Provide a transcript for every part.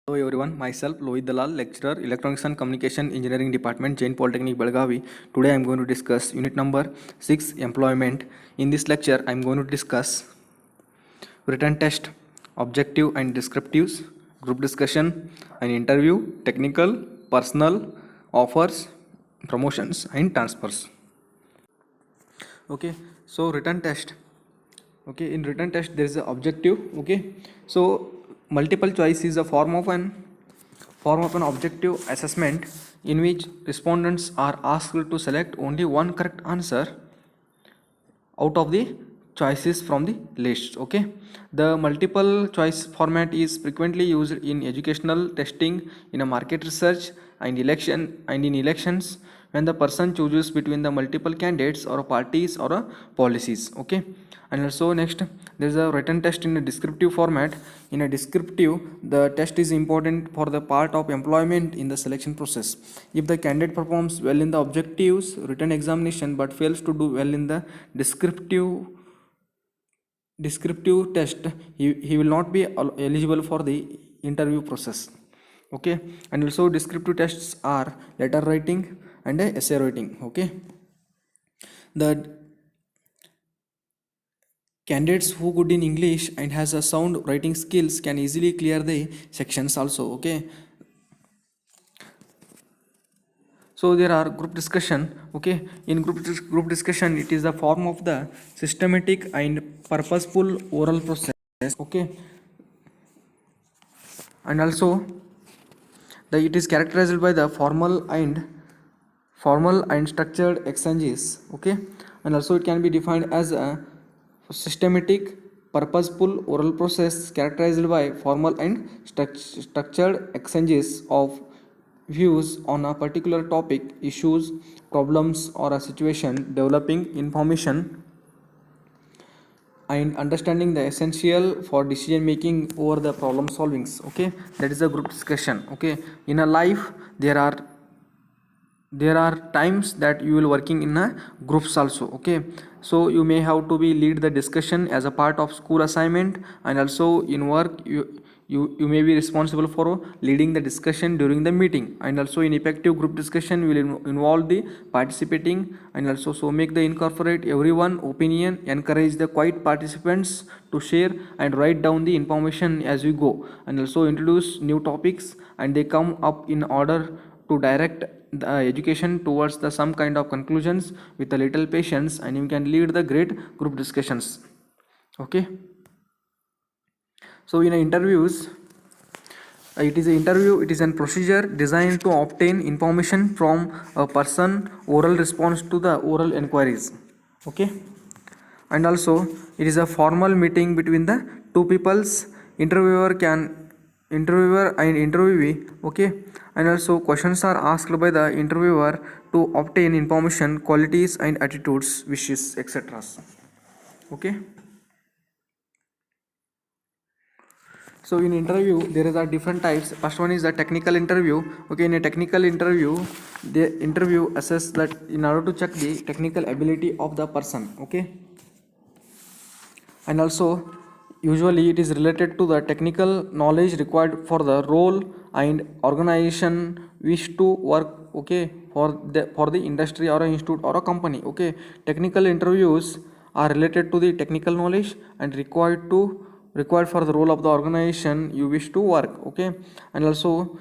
Hello everyone, myself Lohit Dalal, lecturer, Electronics and Communication Engineering Department, Jain Polytechnic, Belgavi. Today I am going to discuss unit number 6, employment. In this lecture, I am going to discuss written test, objective and descriptives, group discussion, an interview, technical, personal, offers, promotions and transfers. Okay, so written test. Okay, in written test there is an objective. Okay, so multiple choice is a form of an objective assessment in which respondents are asked to select only one correct answer out of the choices from the list. Okay, the multiple choice format is frequently used in educational testing, in a market research and in elections, when the person chooses between the multiple candidates or parties or policies. Okay, and also next there is a written test in a descriptive format. In a descriptive, the test is important for the part of employment in the selection process. If the candidate performs well in the objectives written examination but fails to do well in the descriptive test, he will not be eligible for the interview process. Okay, and also descriptive tests are letter writing and essay writing. Okay, the candidates who good in English and has a sound writing skills can easily clear the sections also. Okay, so there are group discussion. Okay, in group discussion, it is a form of the systematic and purposeful oral process. Okay, and also it is characterized by the formal and structured exchanges. Okay, and also it can be defined as a systematic purposeful oral process characterized by formal and structured exchanges of views on a particular topic, issues, problems or a situation, developing information and understanding the essential for decision making over the problem solvings. Okay, that is a group discussion. Okay, in a life there are times that you will working in a groups also. Okay, so you may have to be lead the discussion as a part of school assignment, and also in work you may be responsible for leading the discussion during the meeting, and also in effective group discussion will involve the participating and also so make the incorporate everyone opinion, encourage the quiet participants to share and write down the information as we go, and also introduce new topics and they come up in order to direct the education towards the some kind of conclusions with a little patience, and you can lead the great group discussions. Okay, so in interviews, it is a procedure designed to obtain information from a person oral response to the oral inquiries. Okay, and also it is a formal meeting between the two peoples, interviewer and interviewee. Okay, and also questions are asked by the interviewer to obtain information, qualities and attitudes, wishes, etc. Okay, so in interview there is a different types. First one is the technical interview. Okay, in a technical interview the interview assess that in order to check the technical ability of the person. Okay, and also usually it is related to the technical knowledge required for the role and organization wish to work. Okay, for the industry or a institute or a company. Okay, technical interviews are related to the technical knowledge and required for the role of the organization you wish to work. Okay, and also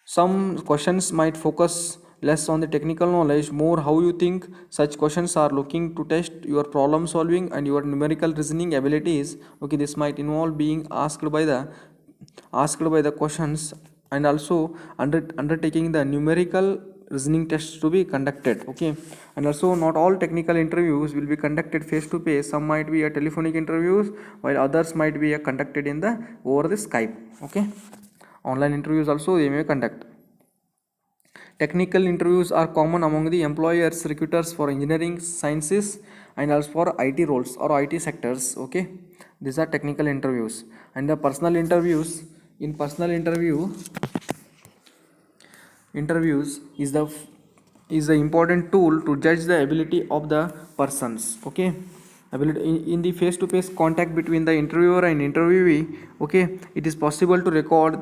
some questions might focus less on the technical knowledge, more how you think. Such questions are looking to test your problem solving and your numerical reasoning abilities. Okay, this might involve being asked by the questions and also undertaking the numerical reasoning tests to be conducted. Okay, and also not all technical interviews will be conducted face to face. Some might be a telephonic interviews while others might be conducted in the over the Skype. Okay, online interviews also they may conduct. Technical interviews are common among the employers, recruiters for engineering, sciences, and also for IT roles or IT sectors. Okay, these are technical interviews. And the personal interviews. In personal interviews is the important tool to judge the ability of the persons. Okay, ability in the face-to-face contact between the interviewer and interviewee. Okay, it is possible to record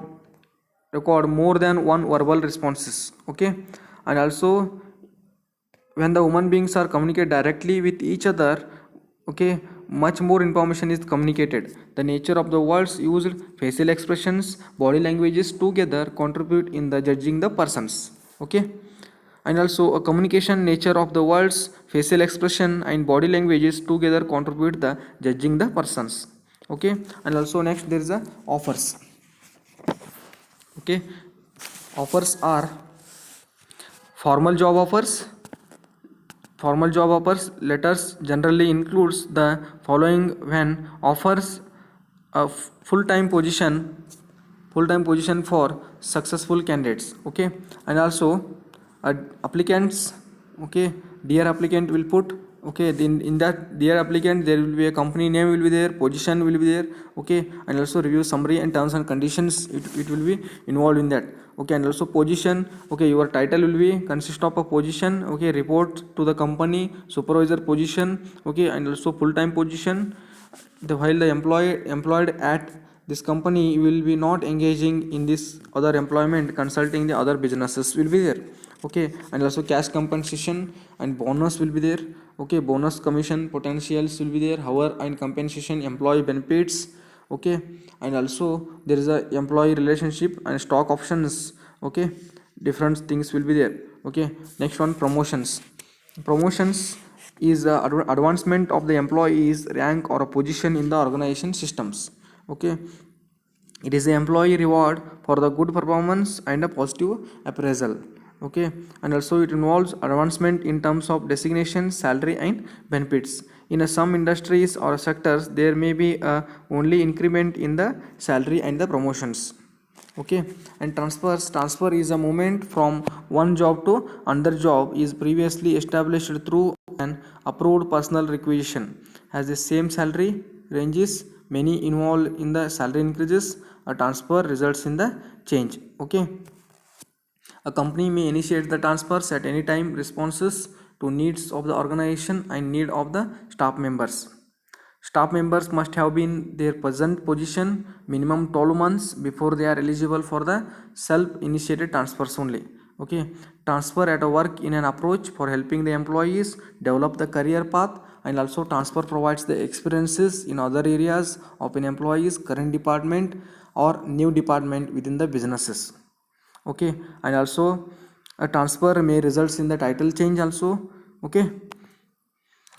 record more than one verbal responses. Okay, and also when the human beings are communicate directly with each other, okay, much more information is communicated. The nature of the words used, facial expressions, body languages together contribute in the judging the persons. Okay, and also a communication nature of the words, facial expression and body languages together contribute the judging the persons. Okay, and also next there is a offers. Okay, offers are formal job offers. Formal job offers letters generally includes the following when offers a full-time position for successful candidates. Okay, and also applicants. Okay, dear applicant will put, okay, in that dear applicant there will be a company name will be there, position will be there. Okay, and also review summary and terms and conditions, it will be involved in that. Okay, and also position, okay, your title will be consist of a position. Okay, report to the company, supervisor position. Okay, and also full-time position. While the employed at this company will be not engaging in this other employment, consulting the other businesses will be there. Okay, and also cash compensation and bonus will be there. Okay, bonus commission potentials will be there, hour and compensation, employee benefits. Okay, and also there is a employee relationship and stock options. Okay, different things will be there. Okay, next one, promotions. Promotions is advancement of the employee's rank or a position in the organization systems. Okay, it is the employee reward for the good performance and a positive appraisal. Okay, and also it involves advancement in terms of designation, salary and benefits. In some industries or sectors there may be only increment in the salary and the promotions. Okay, and transfer is a movement from one job to another job is previously established through an approved personal requisition, has the same salary ranges, many involved in the salary increases. A transfer results in the change. Okay, a company may initiate the transfers at any time responses to needs of the organization and need of the staff members. Staff members must have been their present position minimum 12 months before they are eligible for the self-initiated transfers only. Okay, transfer at a work in an approach for helping the employees develop the career path, and also transfer provides the experiences in other areas of an employee's current department or new department within the businesses. Okay, and also a transfer may results in the title change also. Okay,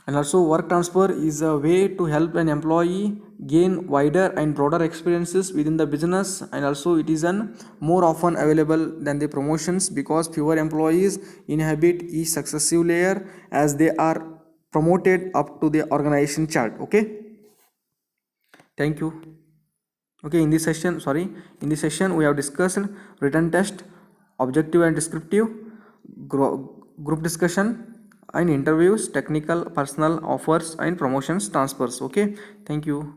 and also work transfer is a way to help an employee gain wider and broader experiences within the business, and also it is an more often available than the promotions because fewer employees inhabit each successive layer as they are promoted up to the organization chart. Okay, thank you. Okay, in this session we have discussed written test, objective and descriptive, group discussion and interviews, technical, personal, offers and promotions, transfers. Okay, thank you.